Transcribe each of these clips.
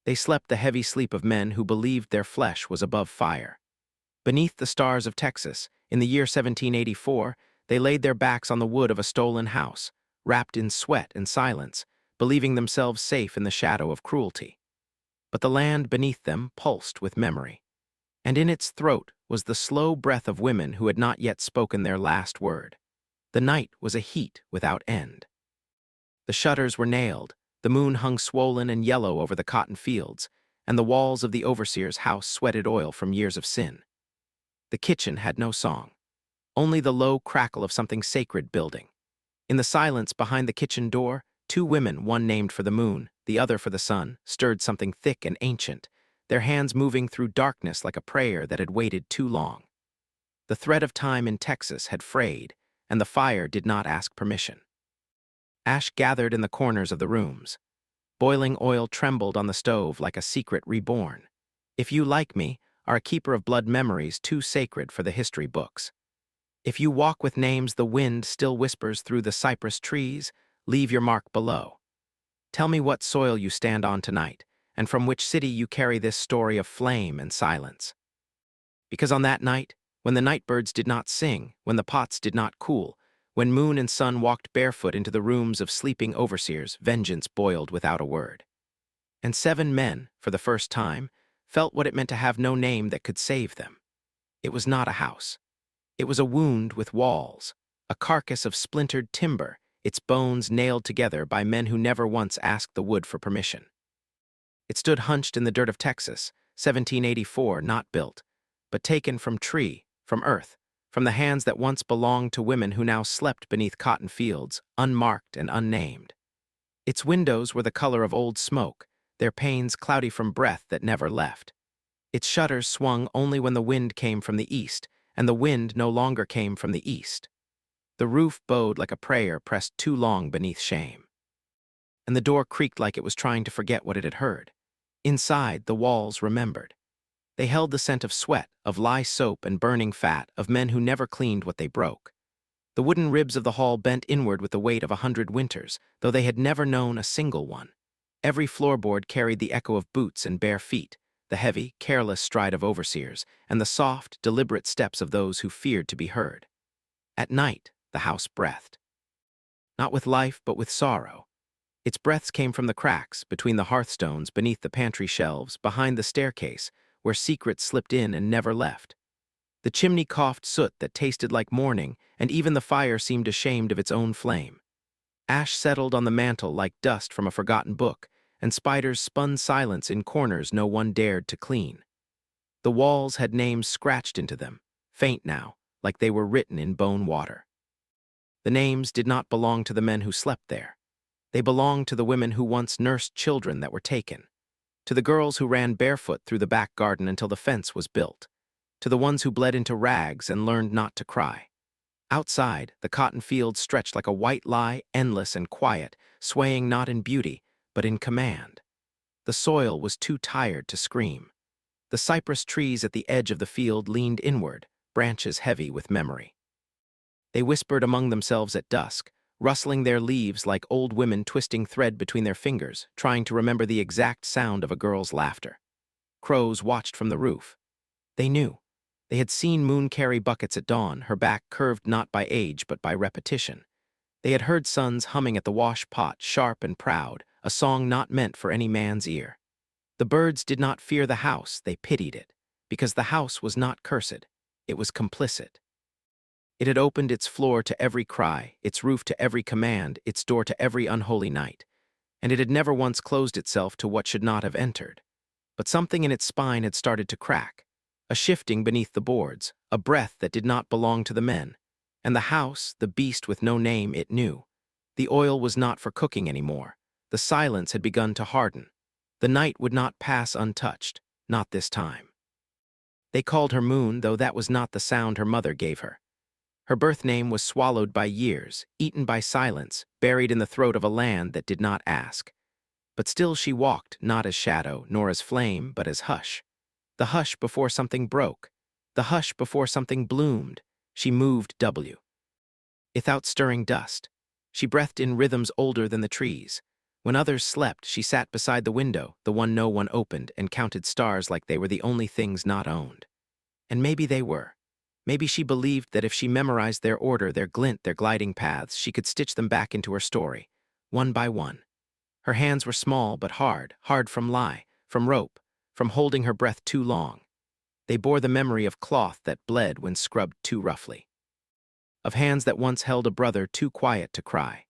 They slept the heavy sleep of men who believed their flesh was above fire. Beneath the stars of Texas, in the year 1784, they laid their backs on the wood of a stolen house, wrapped in sweat and silence, believing themselves safe in the shadow of cruelty. But the land beneath them pulsed with memory, and in its throat was the slow breath of women who had not yet spoken their last word. The night was a heat without end. The shutters were nailed, the moon hung swollen and yellow over the cotton fields, and the walls of the overseer's house sweated oil from years of sin. The kitchen had no song, only the low crackle of something sacred building. In the silence behind the kitchen door, two women, one named for the moon, the other for the sun, stirred something thick and ancient, their hands moving through darkness like a prayer that had waited too long. The thread of time in Texas had frayed, and the fire did not ask permission. Ash gathered in the corners of the rooms. Boiling oil trembled on the stove like a secret reborn. If you, like me, are a keeper of blood memories too sacred for the history books. If you walk with names the wind still whispers through the cypress trees, leave your mark below. Tell me what soil you stand on tonight, and from which city you carry this story of flame and silence. Because on that night, when the nightbirds did not sing, when the pots did not cool, when moon and sun walked barefoot into the rooms of sleeping overseers, vengeance boiled without a word. And 7 men, for the first time, felt what it meant to have no name that could save them. It was not a house. It was a wound with walls, a carcass of splintered timber, its bones nailed together by men who never once asked the wood for permission. It stood hunched in the dirt of Texas, 1784, not built, but taken from tree, from earth, from the hands that once belonged to women who now slept beneath cotton fields, unmarked and unnamed. Its windows were the color of old smoke, their panes cloudy from breath that never left. Its shutters swung only when the wind came from the east, and the wind no longer came from the east. The roof bowed like a prayer pressed too long beneath shame. And the door creaked like it was trying to forget what it had heard. Inside, the walls remembered. They held the scent of sweat, of lye soap and burning fat, of men who never cleaned what they broke. The wooden ribs of the hall bent inward with the weight of 100 winters, though they had never known a single one. Every floorboard carried the echo of boots and bare feet, the heavy, careless stride of overseers, and the soft, deliberate steps of those who feared to be heard. At night, the house breathed. Not with life, but with sorrow. Its breaths came from the cracks, between the hearthstones, beneath the pantry shelves, behind the staircase, where secrets slipped in and never left. The chimney coughed soot that tasted like morning, and even the fire seemed ashamed of its own flame. Ash settled on the mantel like dust from a forgotten book, and spiders spun silence in corners no one dared to clean. The walls had names scratched into them, faint now, like they were written in bone water. The names did not belong to the men who slept there. They belonged to the women who once nursed children that were taken, to the girls who ran barefoot through the back garden until the fence was built, to the ones who bled into rags and learned not to cry. Outside, the cotton fields stretched like a white lie, endless and quiet, swaying not in beauty, but in command. The soil was too tired to scream. The cypress trees at the edge of the field leaned inward, branches heavy with memory. They whispered among themselves at dusk, rustling their leaves like old women twisting thread between their fingers, trying to remember the exact sound of a girl's laughter. Crows watched from the roof. They knew. They had seen Moon carry buckets at dawn, her back curved not by age but by repetition. They had heard sons humming at the wash pot, sharp and proud, a song not meant for any man's ear. The birds did not fear the house, they pitied it, because the house was not cursed, it was complicit. It had opened its floor to every cry, its roof to every command, its door to every unholy night, and it had never once closed itself to what should not have entered. But something in its spine had started to crack, a shifting beneath the boards, a breath that did not belong to the men. And the house, the beast with no name, it knew. The oil was not for cooking anymore. The silence had begun to harden. The night would not pass untouched, not this time. They called her Moon, though that was not the sound her mother gave her. Her birth name was swallowed by years, eaten by silence, buried in the throat of a land that did not ask. But still she walked, not as shadow, nor as flame, but as hush. The hush before something broke. The hush before something bloomed. She moved without stirring dust. She breathed in rhythms older than the trees. When others slept, she sat beside the window, the one no one opened, and counted stars like they were the only things not owned. And maybe they were. Maybe she believed that if she memorized their order, their glint, their gliding paths, she could stitch them back into her story, one by one. Her hands were small but hard, hard from lie, from rope, from holding her breath too long. They bore the memory of cloth that bled when scrubbed too roughly, of hands that once held a brother too quiet to cry,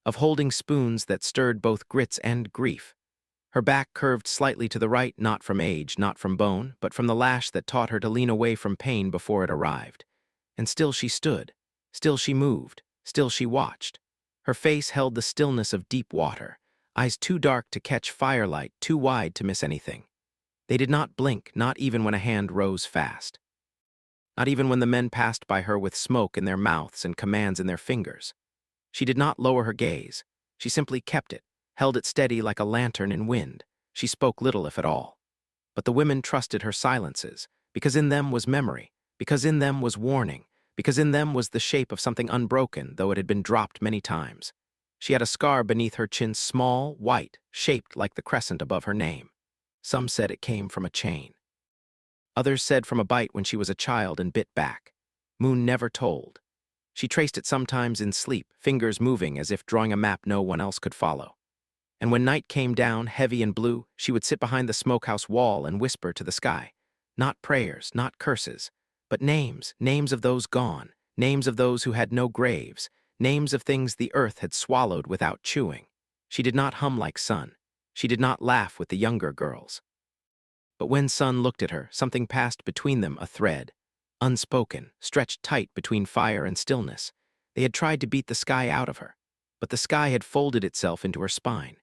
of holding spoons that stirred both grits and grief. Her back curved slightly to the right, not from age, not from bone, but from the lash that taught her to lean away from pain before it arrived. And still she stood, still she moved, still she watched. Her face held the stillness of deep water, eyes too dark to catch firelight, too wide to miss anything. They did not blink, not even when a hand rose fast. Not even when the men passed by her with smoke in their mouths and commands in their fingers. She did not lower her gaze. She simply kept it, held it steady like a lantern in wind. She spoke little, if at all. But the women trusted her silences, because in them was memory, because in them was warning, because in them was the shape of something unbroken, though it had been dropped many times. She had a scar beneath her chin, small, white, shaped like the crescent above her name. Some said it came from a chain. Others said from a bite when she was a child and bit back. Moon never told. She traced it sometimes in sleep, fingers moving as if drawing a map no one else could follow. And when night came down, heavy and blue, she would sit behind the smokehouse wall and whisper to the sky. Not prayers, not curses, but names, names of those gone, names of those who had no graves, names of things the earth had swallowed without chewing. She did not hum like Sun. She did not laugh with the younger girls. But when Sun looked at her, something passed between them, a thread, unspoken, stretched tight between fire and stillness. They had tried to beat the sky out of her, but the sky had folded itself into her spine.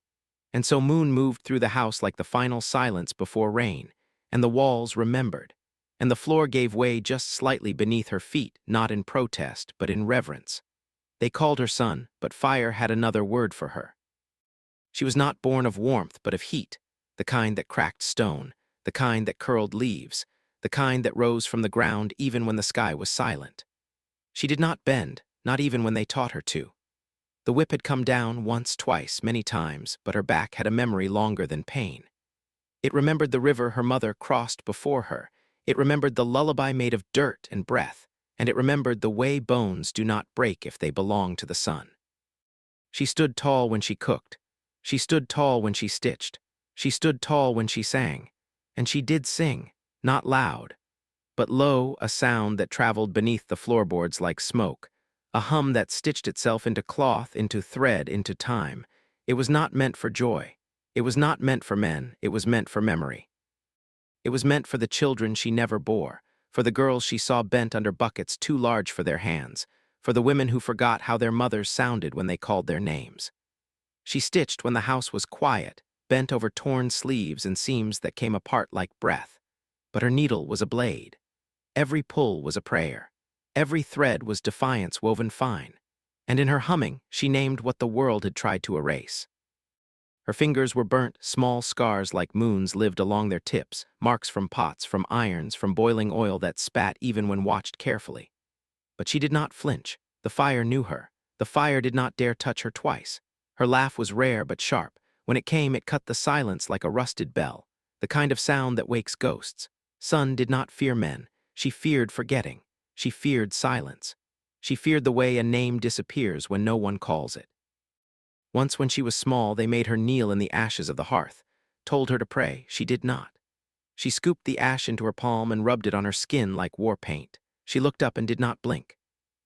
And so Moon moved through the house like the final silence before rain, and the walls remembered, and the floor gave way just slightly beneath her feet, not in protest, but in reverence. They called her Sun, but fire had another word for her. She was not born of warmth, but of heat, the kind that cracked stone, the kind that curled leaves, the kind that rose from the ground even when the sky was silent. She did not bend, not even when they taught her to. The whip had come down once, twice, many times, but her back had a memory longer than pain. It remembered the river her mother crossed before her. It remembered the lullaby made of dirt and breath, and it remembered the way bones do not break if they belong to the sun. She stood tall when she cooked. She stood tall when she stitched. She stood tall when she sang. And she did sing, not loud, but low, a sound that traveled beneath the floorboards like smoke, a hum that stitched itself into cloth, into thread, into time. It was not meant for joy. It was not meant for men. It was meant for memory. It was meant for the children she never bore, for the girls she saw bent under buckets too large for their hands, for the women who forgot how their mothers sounded when they called their names. She stitched when the house was quiet, bent over torn sleeves and seams that came apart like breath. But her needle was a blade. Every pull was a prayer. Every thread was defiance woven fine. And in her humming, she named what the world had tried to erase. Her fingers were burnt, small scars like moons lived along their tips, marks from pots, from irons, from boiling oil that spat even when watched carefully. But she did not flinch. The fire knew her. The fire did not dare touch her twice. Her laugh was rare but sharp. When it came, it cut the silence like a rusted bell, the kind of sound that wakes ghosts. Sun did not fear men. She feared forgetting. She feared silence. She feared the way a name disappears when no one calls it. Once when she was small, they made her kneel in the ashes of the hearth, told her to pray. She did not. She scooped the ash into her palm and rubbed it on her skin like war paint. She looked up and did not blink.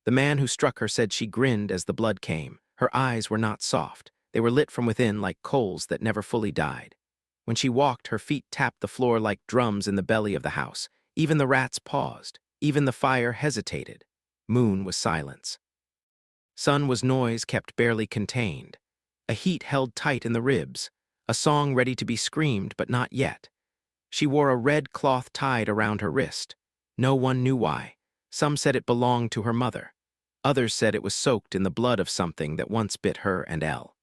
The man who struck her said she grinned as the blood came. Her eyes were not soft. They were lit from within like coals that never fully died. When she walked, her feet tapped the floor like drums in the belly of the house. Even the rats paused. Even the fire hesitated. Moon was silence. Sun was noise kept barely contained. A heat held tight in the ribs. A song ready to be screamed, but not yet. She wore a red cloth tied around her wrist. No one knew why. Some said it belonged to her mother. Others said it was soaked in the blood of something that once bit her and Elle.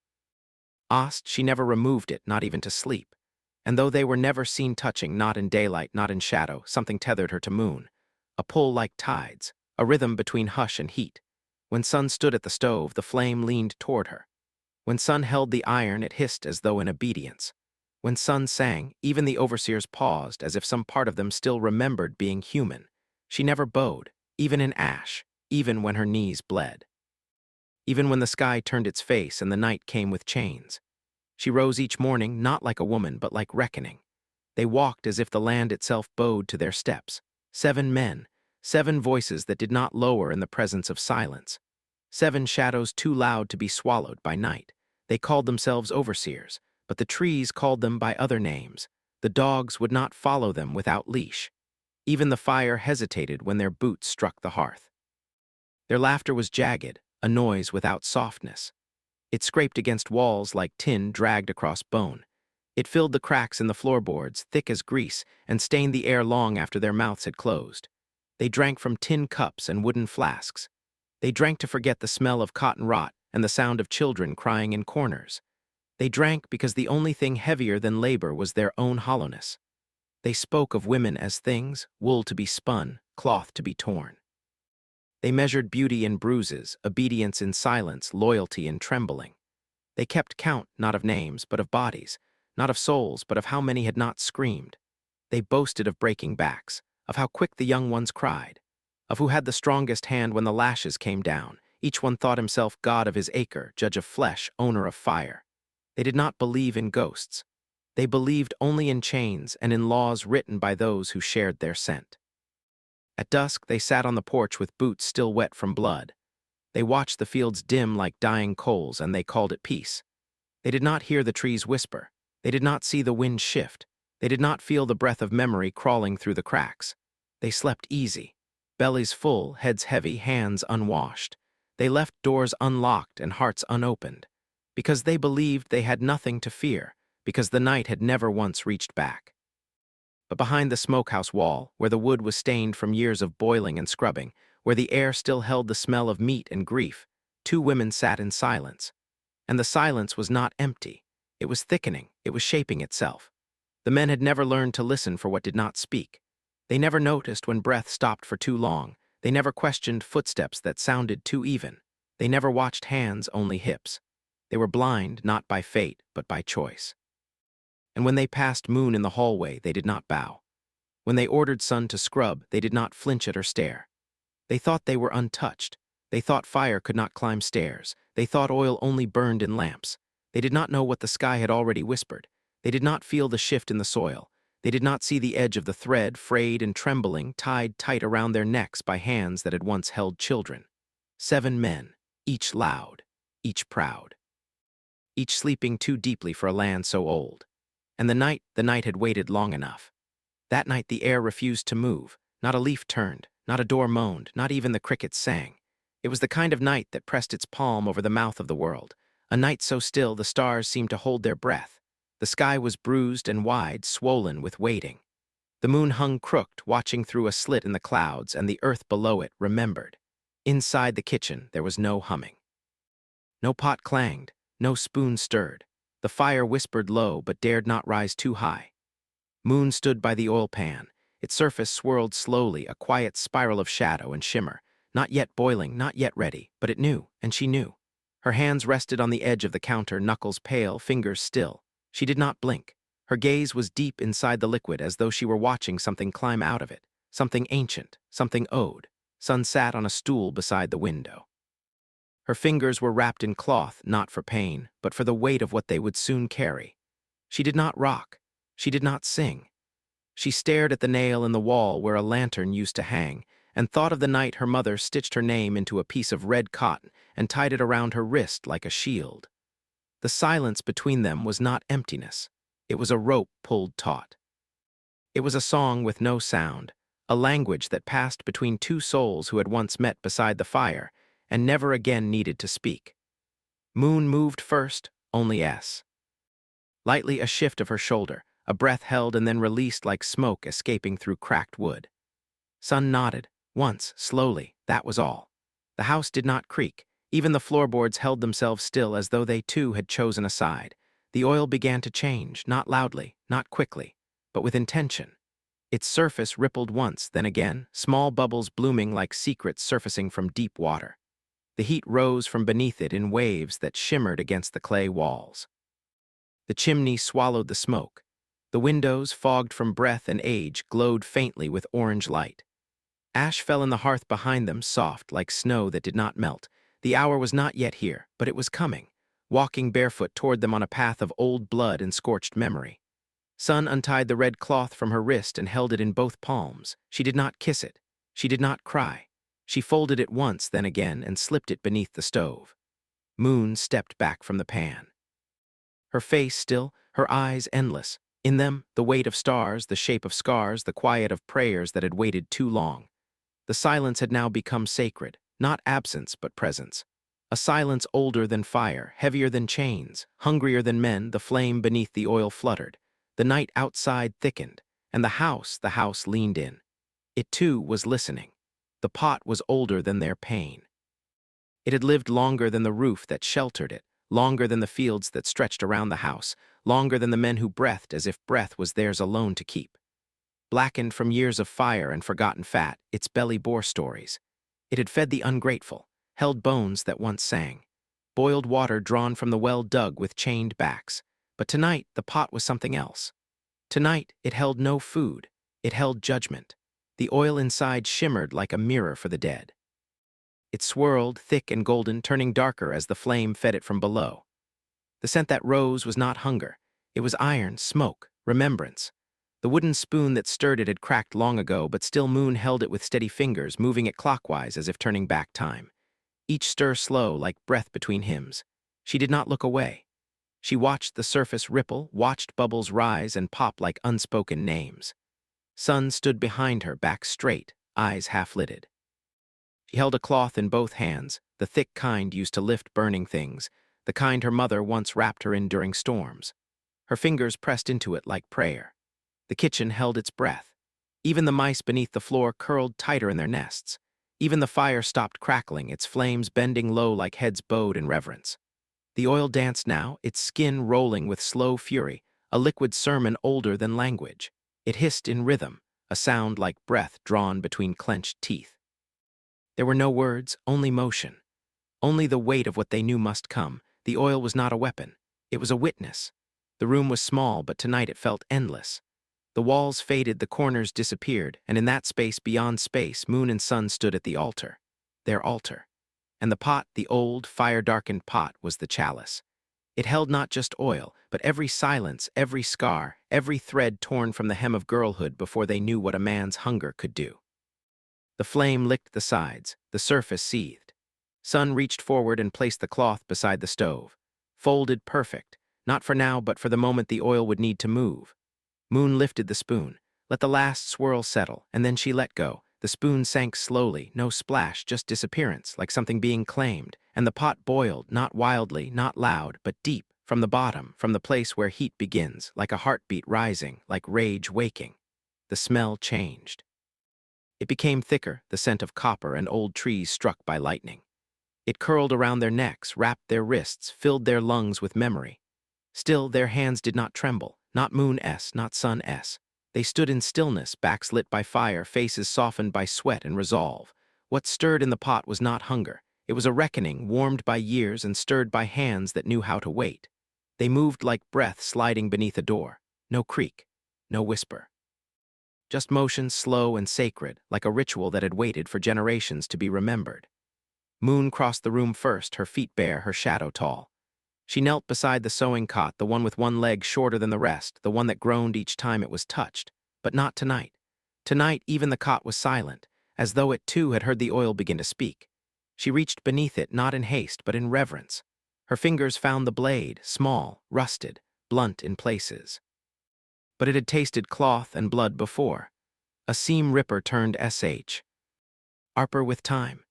She never removed it, not even to sleep. And though they were never seen touching, not in daylight, not in shadow, something tethered her to Moon. A pull like tides, a rhythm between hush and heat. When Sun stood at the stove, the flame leaned toward her. When Sun held the iron, it hissed as though in obedience. When Sun sang, even the overseers paused as if some part of them still remembered being human. She never bowed, even in ash, even when her knees bled. Even when the sky turned its face and the night came with chains. She rose each morning not like a woman but like reckoning. They walked as if the land itself bowed to their steps. 7 men, 7 voices that did not lower in the presence of silence. 7 shadows too loud to be swallowed by night. They called themselves overseers, but the trees called them by other names. The dogs would not follow them without leash. Even the fire hesitated when their boots struck the hearth. Their laughter was jagged, a noise without softness. It scraped against walls like tin dragged across bone. It filled the cracks in the floorboards, thick as grease, and stained the air long after their mouths had closed. They drank from tin cups and wooden flasks. They drank to forget the smell of cotton rot and the sound of children crying in corners. They drank because the only thing heavier than labor was their own hollowness. They spoke of women as things, wool to be spun, cloth to be torn. They measured beauty in bruises, obedience in silence, loyalty in trembling. They kept count not of names, but of bodies, not of souls, but of how many had not screamed. They boasted of breaking backs, of how quick the young ones cried, of who had the strongest hand when the lashes came down. Each one thought himself god of his acre, judge of flesh, owner of fire. They did not believe in ghosts. They believed only in chains and in laws written by those who shared their scent. At dusk, they sat on the porch with boots still wet from blood. They watched the fields dim like dying coals, and they called it peace. They did not hear the trees whisper. They did not see the wind shift. They did not feel the breath of memory crawling through the cracks. They slept easy, bellies full, heads heavy, hands unwashed. They left doors unlocked and hearts unopened, because they believed they had nothing to fear, because the night had never once reached back. But behind the smokehouse wall, where the wood was stained from years of boiling and scrubbing, where the air still held the smell of meat and grief, 2 women sat in silence. And the silence was not empty. It was thickening, it was shaping itself. The men had never learned to listen for what did not speak. They never noticed when breath stopped for too long. They never questioned footsteps that sounded too even. They never watched hands, only hips. They were blind, not by fate, but by choice. And when they passed Moon in the hallway, they did not bow. When they ordered Sun to scrub, they did not flinch at her stare. They thought they were untouched. They thought fire could not climb stairs. They thought oil only burned in lamps. They did not know what the sky had already whispered. They did not feel the shift in the soil. They did not see the edge of the thread, frayed and trembling, tied tight around their necks by hands that had once held children. 7 men, each loud, each proud. Each sleeping too deeply for a land so old. And the night had waited long enough. That night the air refused to move. Not a leaf turned, not a door moaned, not even the crickets sang. It was the kind of night that pressed its palm over the mouth of the world, a night so still the stars seemed to hold their breath. The sky was bruised and wide, swollen with waiting. The moon hung crooked, watching through a slit in the clouds, and the earth below it remembered. Inside the kitchen there was no humming. No pot clanged, no spoon stirred. The fire whispered low but dared not rise too high. Moon stood by the oil pan. Its surface swirled slowly, a quiet spiral of shadow and shimmer. Not yet boiling, not yet ready, but it knew, and she knew. Her hands rested on the edge of the counter, knuckles pale, fingers still. She did not blink. Her gaze was deep inside the liquid, as though she were watching something climb out of it. Something ancient, something owed. Sun sat on a stool beside the window. Her fingers were wrapped in cloth, not for pain, but for the weight of what they would soon carry. She did not rock. She did not sing. She stared at the nail in the wall where a lantern used to hang, and thought of the night her mother stitched her name into a piece of red cotton and tied it around her wrist like a shield. The silence between them was not emptiness. It was a rope pulled taut. It was a song with no sound, a language that passed between 2 souls who had once met beside the fire and never again needed to speak. Moon moved first, only S. Lightly a shift of her shoulder, a breath held and then released like smoke escaping through cracked wood. Sun nodded, once, slowly, that was all. The house did not creak. Even the floorboards held themselves still as though they too had chosen a side. The oil began to change, not loudly, not quickly, but with intention. Its surface rippled once, then again, small bubbles blooming like secrets surfacing from deep water. The heat rose from beneath it in waves that shimmered against the clay walls. The chimney swallowed the smoke. The windows, fogged from breath and age, glowed faintly with orange light. Ash fell in the hearth behind them, soft, like snow that did not melt. The hour was not yet here, but it was coming, walking barefoot toward them on a path of old blood and scorched memory. Sun untied the red cloth from her wrist and held it in both palms. She did not kiss it. She did not cry. She folded it once, then again, and slipped it beneath the stove. Moon stepped back from the pan. Her face still, her eyes endless. In them, the weight of stars, the shape of scars, the quiet of prayers that had waited too long. The silence had now become sacred, not absence but presence. A silence older than fire, heavier than chains, hungrier than men. The flame beneath the oil fluttered. The night outside thickened, and the house leaned in. It too was listening. The pot was older than their pain. It had lived longer than the roof that sheltered it, longer than the fields that stretched around the house, longer than the men who breathed as if breath was theirs alone to keep. Blackened from years of fire and forgotten fat, its belly bore stories. It had fed the ungrateful, held bones that once sang. Boiled water drawn from the well dug with chained backs. But tonight, the pot was something else. Tonight, it held no food. It held judgment. The oil inside shimmered like a mirror for the dead. It swirled, thick and golden, turning darker as the flame fed it from below. The scent that rose was not hunger. It was iron, smoke, remembrance. The wooden spoon that stirred it had cracked long ago, but still Moon held it with steady fingers, moving it clockwise as if turning back time. Each stir slow, like breath between hymns. She did not look away. She watched the surface ripple, watched bubbles rise and pop like unspoken names. Sun stood behind her, back straight, eyes half-lidded. She held a cloth in both hands, the thick kind used to lift burning things, the kind her mother once wrapped her in during storms. Her fingers pressed into it like prayer. The kitchen held its breath. Even the mice beneath the floor curled tighter in their nests. Even the fire stopped crackling, its flames bending low like heads bowed in reverence. The oil danced now, its skin rolling with slow fury, a liquid sermon older than language. It hissed in rhythm, a sound like breath drawn between clenched teeth. There were no words, only motion. Only the weight of what they knew must come. The oil was not a weapon. It was a witness. The room was small, but tonight it felt endless. The walls faded, the corners disappeared, and in that space beyond space, Moon and Sun stood at the altar. Their altar. And the pot, the old, fire-darkened pot, was the chalice. It held not just oil, but every silence, every scar, every thread torn from the hem of girlhood before they knew what a man's hunger could do. The flame licked the sides, the surface seethed. Sun reached forward and placed the cloth beside the stove. Folded perfect, not for now but for the moment the oil would need to move. Moon lifted the spoon, let the last swirl settle, and then she let go. The spoon sank slowly, no splash, just disappearance, like something being claimed, and the pot boiled, not wildly, not loud, but deep, from the bottom, from the place where heat begins, like a heartbeat rising, like rage waking. The smell changed. It became thicker, the scent of copper and old trees struck by lightning. It curled around their necks, wrapped their wrists, filled their lungs with memory. Still, their hands did not tremble, not Moon-S, not Sun-S. They stood in stillness, backs lit by fire, faces softened by sweat and resolve. What stirred in the pot was not hunger. It was a reckoning, warmed by years and stirred by hands that knew how to wait. They moved like breath sliding beneath a door. No creak, no whisper. Just motion slow and sacred, like a ritual that had waited for generations to be remembered. Moon crossed the room first, her feet bare, her shadow tall. She knelt beside the sewing cot, the one with one leg shorter than the rest, the one that groaned each time it was touched. But not tonight. Tonight, even the cot was silent, as though it too had heard the oil begin to speak. She reached beneath it, not in haste, but in reverence. Her fingers found the blade, small, rusted, blunt in places. But it had tasted cloth and blood before. A seam ripper turned SH. Arper with time.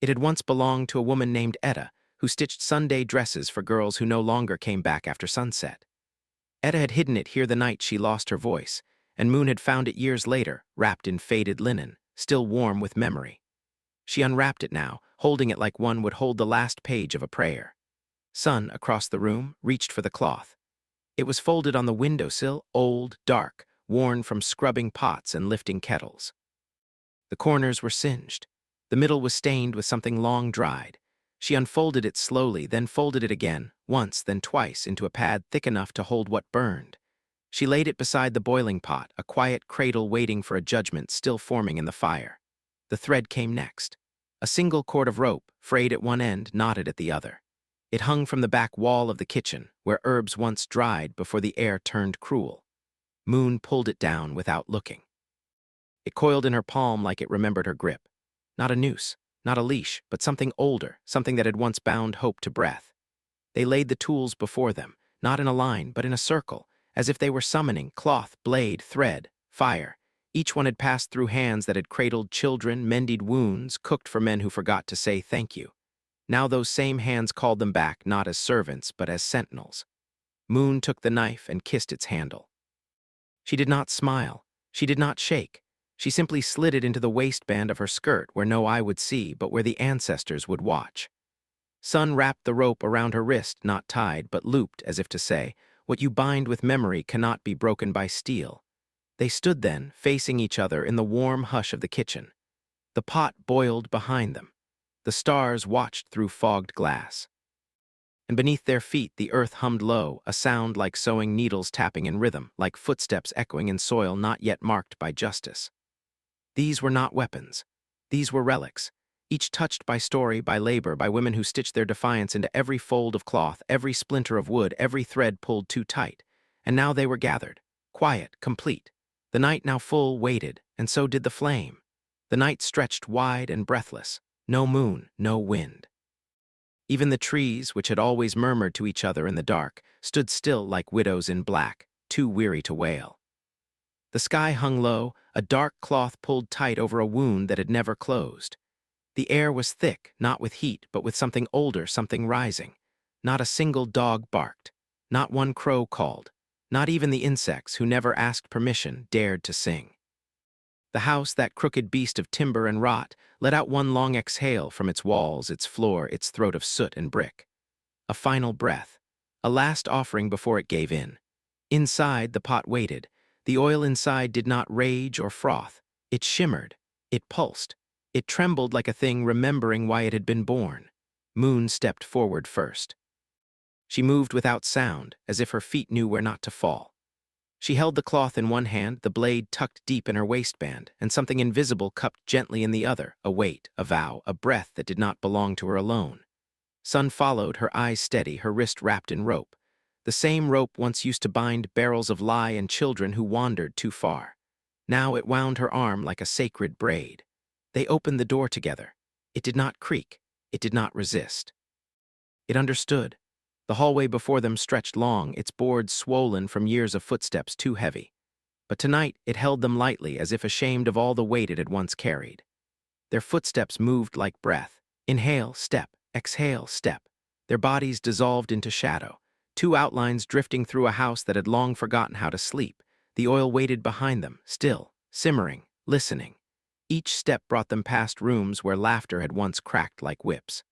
It had once belonged to a woman named Etta, who stitched Sunday dresses for girls who no longer came back after sunset. Etta had hidden it here the night she lost her voice, and Moon had found it years later, wrapped in faded linen, still warm with memory. She unwrapped it now, holding it like one would hold the last page of a prayer. Sun, across the room, reached for the cloth. It was folded on the windowsill, old, dark, worn from scrubbing pots and lifting kettles. The corners were singed. The middle was stained with something long dried. She unfolded it slowly, then folded it again, once, then twice, into a pad thick enough to hold what burned. She laid it beside the boiling pot, a quiet cradle waiting for a judgment still forming in the fire. The thread came next. A single cord of rope, frayed at one end, knotted at the other. It hung from the back wall of the kitchen, where herbs once dried before the air turned cruel. Moon pulled it down without looking. It coiled in her palm like it remembered her grip. Not a noose, not a leash, but something older, something that had once bound hope to breath. They laid the tools before them, not in a line, but in a circle, as if they were summoning cloth, blade, thread, fire. Each one had passed through hands that had cradled children, mended wounds, cooked for men who forgot to say thank you. Now those same hands called them back not as servants, but as sentinels. Moon took the knife and kissed its handle. She did not smile. She did not shake. She simply slid it into the waistband of her skirt where no eye would see, but where the ancestors would watch. Sun wrapped the rope around her wrist, not tied, but looped, as if to say, what you bind with memory cannot be broken by steel. They stood then, facing each other in the warm hush of the kitchen. The pot boiled behind them. The stars watched through fogged glass. And beneath their feet the earth hummed low, a sound like sewing needles tapping in rhythm, like footsteps echoing in soil not yet marked by justice. These were not weapons. These were relics, each touched by story, by labor, by women who stitched their defiance into every fold of cloth, every splinter of wood, every thread pulled too tight. And now they were gathered, quiet, complete. The night now full waited, and so did the flame. The night stretched wide and breathless. No moon, no wind. Even the trees, which had always murmured to each other in the dark, stood still like widows in black, too weary to wail. The sky hung low, a dark cloth pulled tight over a wound that had never closed. The air was thick, not with heat, but with something older, something rising. Not a single dog barked. Not one crow called. Not even the insects, who never asked permission, dared to sing. The house, that crooked beast of timber and rot, let out one long exhale from its walls, its floor, its throat of soot and brick. A final breath. A last offering before it gave in. Inside, the pot waited. The oil inside did not rage or froth. It shimmered. It pulsed. It trembled like a thing remembering why it had been born. Moon stepped forward first. She moved without sound, as if her feet knew where not to fall. She held the cloth in one hand, the blade tucked deep in her waistband, and something invisible cupped gently in the other, a weight, a vow, a breath that did not belong to her alone. Sun followed, her eyes steady, her wrist wrapped in rope. The same rope once used to bind barrels of lie and children who wandered too far. Now it wound her arm like a sacred braid. They opened the door together. It did not creak. It did not resist. It understood. The hallway before them stretched long, its boards swollen from years of footsteps too heavy. But tonight it held them lightly, as if ashamed of all the weight it had once carried. Their footsteps moved like breath. Inhale, step. Exhale, step. Their bodies dissolved into shadow. Two outlines drifting through a house that had long forgotten how to sleep. The oil waited behind them, still, simmering, listening. Each step brought them past rooms where laughter had once cracked like whips.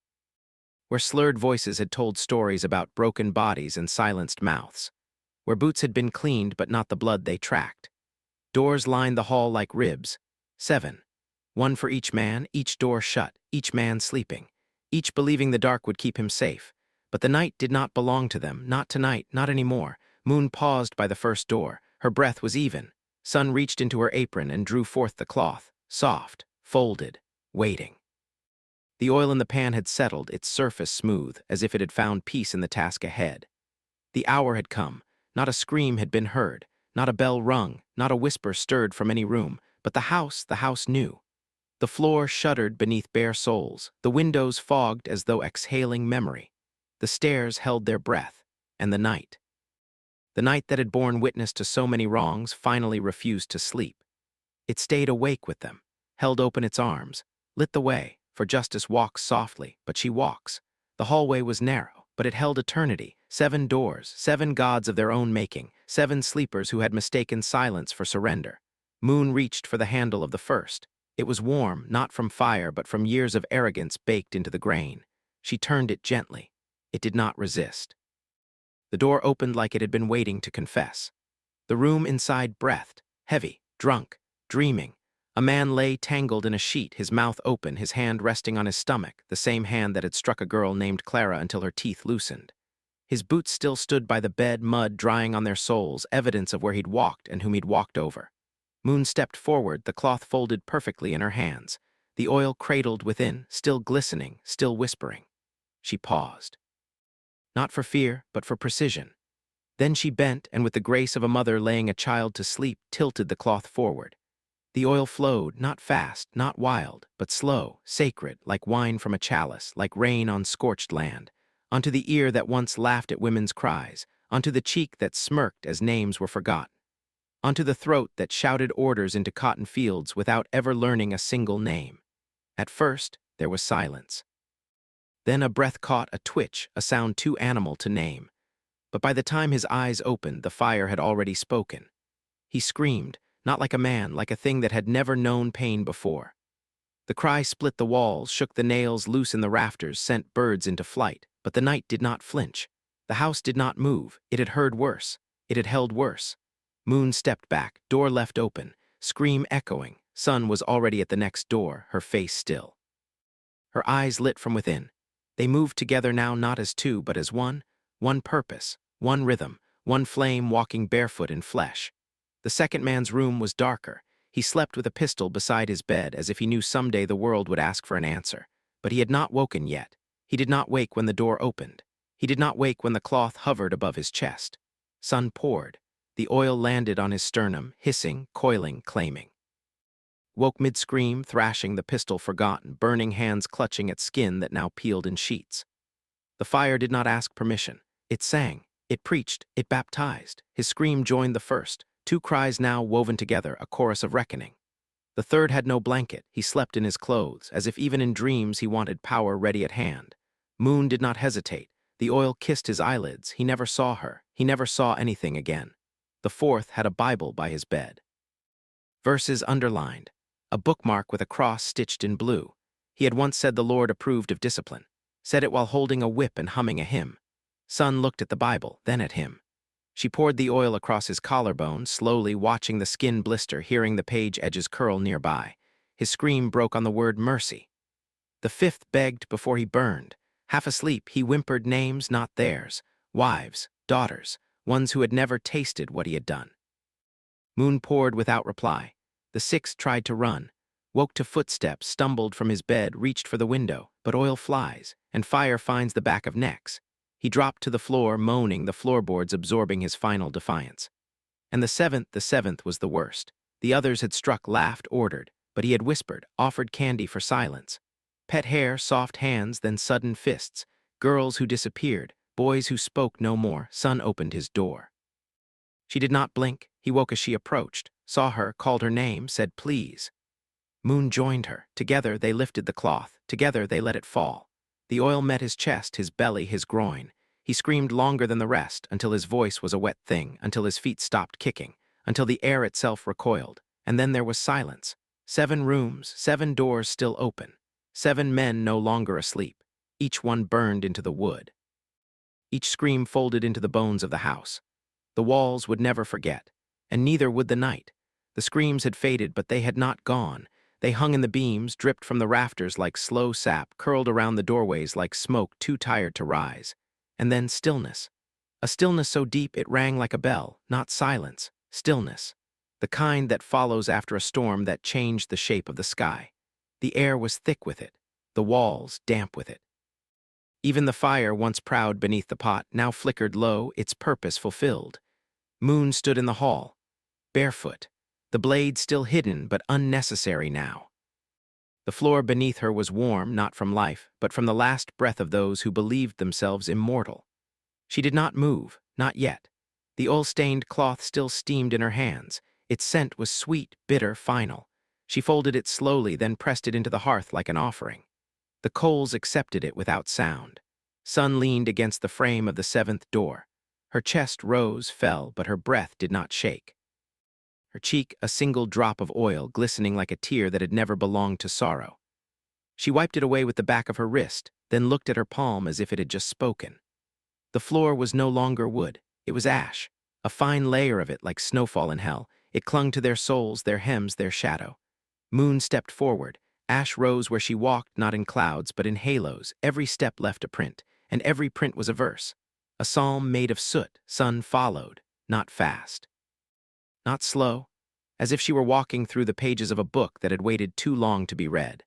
Where slurred voices had told stories about broken bodies and silenced mouths. Where boots had been cleaned but not the blood they tracked. Doors lined the hall like ribs. 7. One for each man, each door shut, each man sleeping. Each believing the dark would keep him safe. But the night did not belong to them, not tonight, not anymore. Moon paused by the first door. Her breath was even. Sun reached into her apron and drew forth the cloth, soft, folded, waiting. The oil in the pan had settled, its surface smooth, as if it had found peace in the task ahead. The hour had come. Not a scream had been heard, not a bell rung, not a whisper stirred from any room, but the house knew. The floor shuddered beneath bare soles, the windows fogged as though exhaling memory. The stairs held their breath, and the night that had borne witness to so many wrongs, finally refused to sleep. It stayed awake with them, held open its arms, lit the way, for justice walks softly, but she walks. The hallway was narrow, but it held eternity. 7 doors, 7 gods of their own making, 7 sleepers who had mistaken silence for surrender. Moon reached for the handle of the first. It was warm, not from fire, but from years of arrogance baked into the grain. She turned it gently. It did not resist. The door opened like it had been waiting to confess. The room inside breathed, heavy, drunk, dreaming. A man lay tangled in a sheet, his mouth open, his hand resting on his stomach, the same hand that had struck a girl named Clara until her teeth loosened. His boots still stood by the bed, mud drying on their soles, evidence of where he'd walked and whom he'd walked over. Moon stepped forward, the cloth folded perfectly in her hands, the oil cradled within, still glistening, still whispering. She paused. Not for fear, but for precision. Then she bent, and with the grace of a mother laying a child to sleep, tilted the cloth forward. The oil flowed, not fast, not wild, but slow, sacred, like wine from a chalice, like rain on scorched land, onto the ear that once laughed at women's cries, onto the cheek that smirked as names were forgotten, onto the throat that shouted orders into cotton fields without ever learning a single name. At first, there was silence. Then a breath caught, a twitch, a sound too animal to name. But by the time his eyes opened, the fire had already spoken. He screamed, not like a man, like a thing that had never known pain before. The cry split the walls, shook the nails loose in the rafters, sent birds into flight, but the night did not flinch. The house did not move. It had heard worse. It had held worse. Moon stepped back, door left open, scream echoing. Sun was already at the next door, her face still. Her eyes lit from within. They moved together now not as two, but as one purpose, one rhythm, one flame walking barefoot in flesh. The second man's room was darker. He slept with a pistol beside his bed as if he knew someday the world would ask for an answer. But he had not woken yet. He did not wake when the door opened. He did not wake when the cloth hovered above his chest. Sun poured. The oil landed on his sternum, hissing, coiling, claiming. Woke mid-scream, thrashing, the pistol forgotten, burning hands clutching at skin that now peeled in sheets. The fire did not ask permission. It sang. It preached. It baptized. His scream joined the first. Two cries now woven together, a chorus of reckoning. The third had no blanket. He slept in his clothes, as if even in dreams he wanted power ready at hand. Moon did not hesitate. The oil kissed his eyelids. He never saw her. He never saw anything again. The fourth had a Bible by his bed. Verses underlined. A bookmark with a cross stitched in blue. He had once said the Lord approved of discipline. Said it while holding a whip and humming a hymn. Sun looked at the Bible, then at him. She poured the oil across his collarbone, slowly watching the skin blister, hearing the page edges curl nearby. His scream broke on the word mercy. The fifth begged before he burned. Half asleep, he whimpered names not theirs. Wives, daughters, ones who had never tasted what he had done. Moon poured without reply. The sixth tried to run. Woke to footsteps, stumbled from his bed, reached for the window, but oil flies, and fire finds the back of necks. He dropped to the floor, moaning, the floorboards absorbing his final defiance. And the seventh was the worst. The others had struck, laughed, ordered, but he had whispered, offered candy for silence. Pet hair, soft hands, then sudden fists. Girls who disappeared, boys who spoke no more. Sun opened his door. She did not blink. He woke as she approached, saw her, called her name, said please. Moon joined her. Together they lifted the cloth. Together they let it fall. The oil met his chest, his belly, his groin. He screamed longer than the rest, until his voice was a wet thing, until his feet stopped kicking, until the air itself recoiled. And then there was silence. 7 rooms, 7 doors still open. 7 men no longer asleep. Each one burned into the wood. Each scream folded into the bones of the house. The walls would never forget, and neither would the night. The screams had faded, but they had not gone. They hung in the beams, dripped from the rafters like slow sap, curled around the doorways like smoke too tired to rise. And then stillness. A stillness so deep it rang like a bell, not silence, stillness. The kind that follows after a storm that changed the shape of the sky. The air was thick with it, the walls damp with it. Even the fire, once proud beneath the pot, now flickered low, its purpose fulfilled. Moon stood in the hall, barefoot, the blade still hidden but unnecessary now. The floor beneath her was warm, not from life, but from the last breath of those who believed themselves immortal. She did not move, not yet. The oil-stained cloth still steamed in her hands. Its scent was sweet, bitter, final. She folded it slowly, then pressed it into the hearth like an offering. The coals accepted it without sound. Sun leaned against the frame of the 7th door. Her chest rose, fell, but her breath did not shake. Her cheek, a single drop of oil, glistening like a tear that had never belonged to sorrow. She wiped it away with the back of her wrist, then looked at her palm as if it had just spoken. The floor was no longer wood. It was ash, a fine layer of it like snowfall in hell. It clung to their souls, their hems, their shadow. Moon stepped forward. Ash rose where she walked, not in clouds, but in halos. Every step left a print, and every print was a verse. A psalm made of soot. Sun followed, not fast, not slow, as if she were walking through the pages of a book that had waited too long to be read.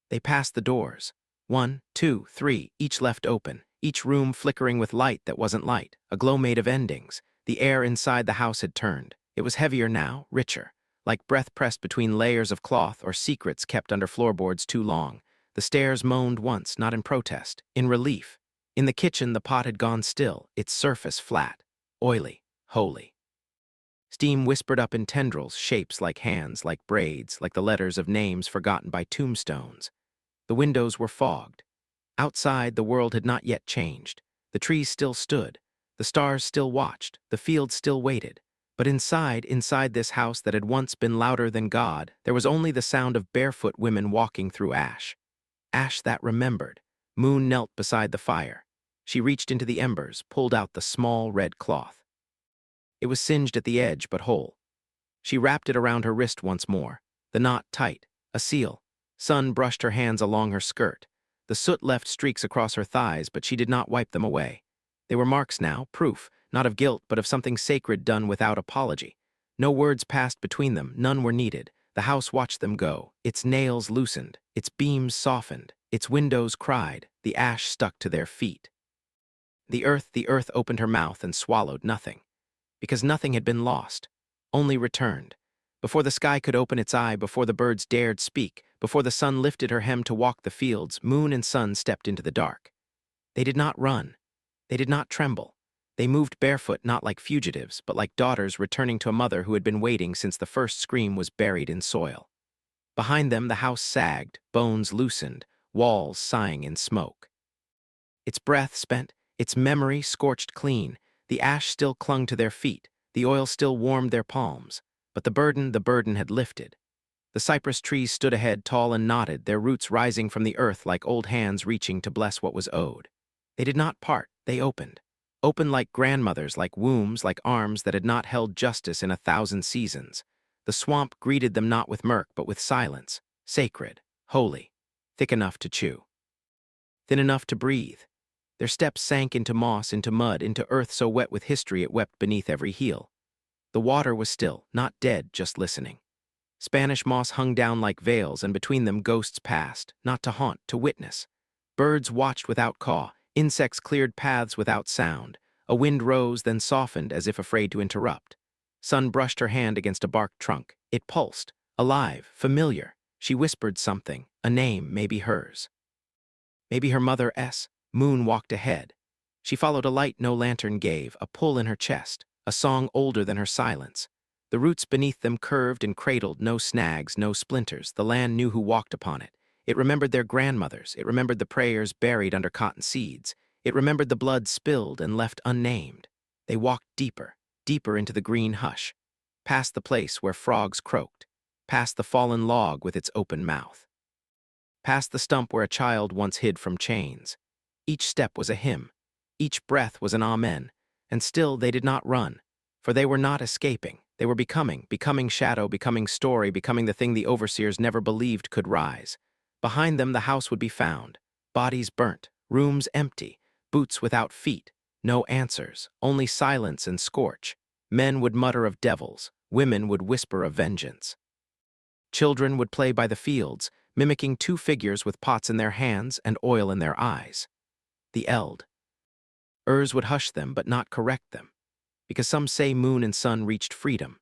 They passed the doors. 1, 2, 3, each left open, each room flickering with light that wasn't light, a glow made of endings. The air inside the house had turned. It was heavier now, richer, like breath pressed between layers of cloth or secrets kept under floorboards too long. The stairs moaned once, not in protest, in relief. In the kitchen, the pot had gone still, its surface flat, oily, holy. Steam whispered up in tendrils, shapes like hands, like braids, like the letters of names forgotten by tombstones. The windows were fogged. Outside, the world had not yet changed. The trees still stood. The stars still watched. The fields still waited. But inside this house that had once been louder than God, there was only the sound of barefoot women walking through ash. Ash that remembered. Moon knelt beside the fire. She reached into the embers, pulled out the small red cloth. It was singed at the edge, but whole. She wrapped it around her wrist once more, the knot tight, a seal. Sun brushed her hands along her skirt. The soot left streaks across her thighs, but she did not wipe them away. They were marks now, proof, not of guilt, but of something sacred done without apology. No words passed between them, none were needed. The house watched them go. Its nails loosened, its beams softened, its windows cried, the ash stuck to their feet. The earth opened her mouth and swallowed nothing. Because nothing had been lost, only returned. Before the sky could open its eye, before the birds dared speak, before the sun lifted her hem to walk the fields, Moon and Sun stepped into the dark. They did not run. They did not tremble. They moved barefoot, not like fugitives, but like daughters returning to a mother who had been waiting since the first scream was buried in soil. Behind them, the house sagged, bones loosened, walls sighing in smoke. Its breath spent, its memory scorched clean. The ash still clung to their feet, the oil still warmed their palms, but the burden had lifted. The cypress trees stood ahead, tall and knotted, their roots rising from the earth like old hands reaching to bless what was owed. They did not part, they opened. Opened like grandmothers, like wombs, like arms that had not held justice in 1,000 seasons. The swamp greeted them not with murk, but with silence, sacred, holy, thick enough to chew, thin enough to breathe. Their steps sank into moss, into mud, into earth so wet with history it wept beneath every heel. The water was still, not dead, just listening. Spanish moss hung down like veils, and between them ghosts passed, not to haunt, to witness. Birds watched without caw, insects cleared paths without sound. A wind rose, then softened as if afraid to interrupt. Sun brushed her hand against a bark trunk. It pulsed, alive, familiar. She whispered something, a name, maybe hers. Maybe her mother's. Moon walked ahead. She followed a light no lantern gave, a pull in her chest, a song older than her silence. The roots beneath them curved and cradled, no snags, no splinters. The land knew who walked upon it. It remembered their grandmothers. It remembered the prayers buried under cotton seeds. It remembered the blood spilled and left unnamed. They walked deeper, deeper into the green hush, past the place where frogs croaked, past the fallen log with its open mouth, past the stump where a child once hid from chains. Each step was a hymn. Each breath was an amen. And still they did not run, for they were not escaping. They were becoming shadow, becoming story, becoming the thing the overseers never believed could rise. Behind them the house would be found, bodies burnt, rooms empty, boots without feet, no answers, only silence and scorch. Men would mutter of devils, women would whisper of vengeance. Children would play by the fields, mimicking two figures with pots in their hands and oil in their eyes. The eld. Urs would hush them but not correct them, because some say Moon and Sun reached freedom,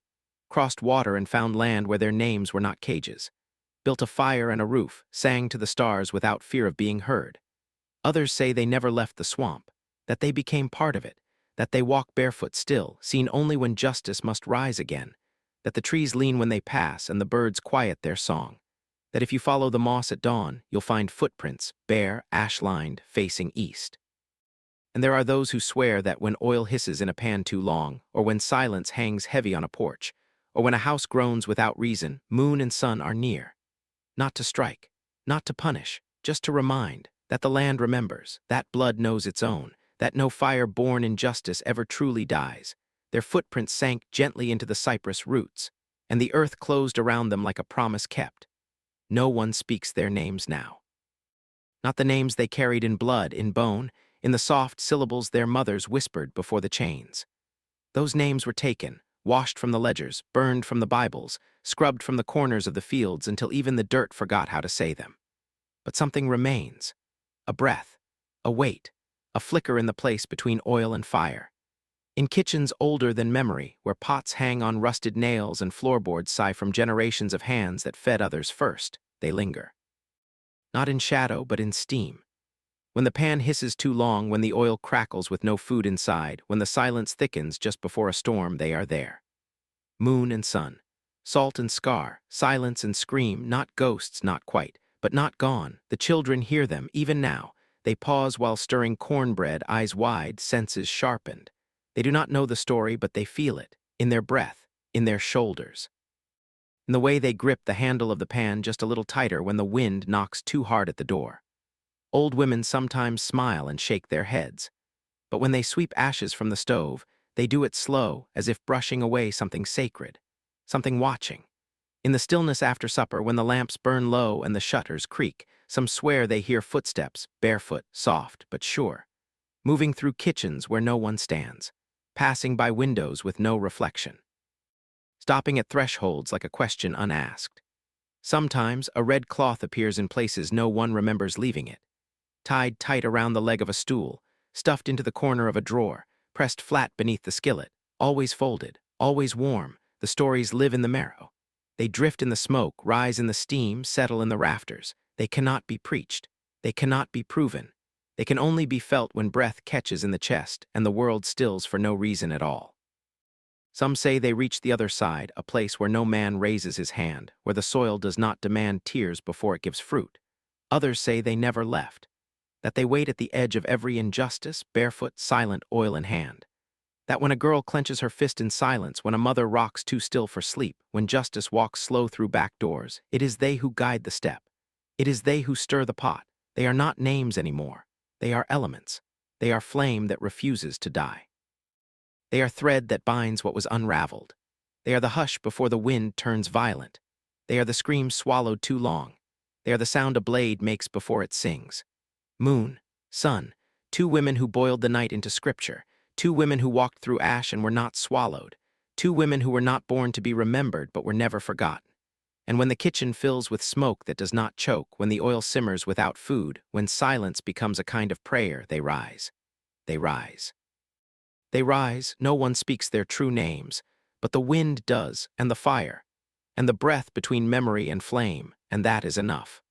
crossed water and found land where their names were not cages, built a fire and a roof, sang to the stars without fear of being heard. Others say they never left the swamp, that they became part of it, that they walk barefoot still, seen only when justice must rise again, that the trees lean when they pass and the birds quiet their song, that if you follow the moss at dawn, you'll find footprints, bare, ash-lined, facing east. And there are those who swear that when oil hisses in a pan too long, or when silence hangs heavy on a porch, or when a house groans without reason, Moon and Sun are near. Not to strike, not to punish, just to remind that the land remembers, that blood knows its own, that no fire born in justice ever truly dies. Their footprints sank gently into the cypress roots, and the earth closed around them like a promise kept. No one speaks their names now. Not the names they carried in blood, in bone, in the soft syllables their mothers whispered before the chains. Those names were taken, washed from the ledgers, burned from the Bibles, scrubbed from the corners of the fields until even the dirt forgot how to say them. But something remains. A breath, a weight, a flicker in the place between oil and fire. In kitchens older than memory, where pots hang on rusted nails and floorboards sigh from generations of hands that fed others first, they linger. Not in shadow, but in steam. When the pan hisses too long, when the oil crackles with no food inside, when the silence thickens just before a storm, they are there. Moon and sun, salt and scar, silence and scream, not ghosts, not quite, but not gone. The children hear them, even now. They pause while stirring cornbread, eyes wide, senses sharpened. They do not know the story, but they feel it, in their breath, in their shoulders. In the way they grip the handle of the pan just a little tighter when the wind knocks too hard at the door. Old women sometimes smile and shake their heads. But when they sweep ashes from the stove, they do it slow, as if brushing away something sacred, something watching. In the stillness after supper, when the lamps burn low and the shutters creak, some swear they hear footsteps, barefoot, soft, but sure, moving through kitchens where no one stands, passing by windows with no reflection, stopping at thresholds like a question unasked. Sometimes a red cloth appears in places no one remembers leaving it, tied tight around the leg of a stool, stuffed into the corner of a drawer, pressed flat beneath the skillet, always folded, always warm. The stories live in the marrow. They drift in the smoke, rise in the steam, settle in the rafters. They cannot be preached. They cannot be proven. They can only be felt when breath catches in the chest and the world stills for no reason at all. Some say they reach the other side, a place where no man raises his hand, where the soil does not demand tears before it gives fruit. Others say they never left, that they wait at the edge of every injustice, barefoot, silent, oil in hand. That when a girl clenches her fist in silence, when a mother rocks too still for sleep, when justice walks slow through back doors, it is they who guide the step. It is they who stir the pot. They are not names anymore. They are elements. They are flame that refuses to die. They are thread that binds what was unraveled. They are the hush before the wind turns violent. They are the scream swallowed too long. They are the sound a blade makes before it sings. Moon, sun, two women who boiled the night into scripture, two women who walked through ash and were not swallowed, two women who were not born to be remembered but were never forgotten. And when the kitchen fills with smoke that does not choke, when the oil simmers without food, when silence becomes a kind of prayer, they rise. They rise. They rise, no one speaks their true names, but the wind does, and the fire, and the breath between memory and flame, and that is enough.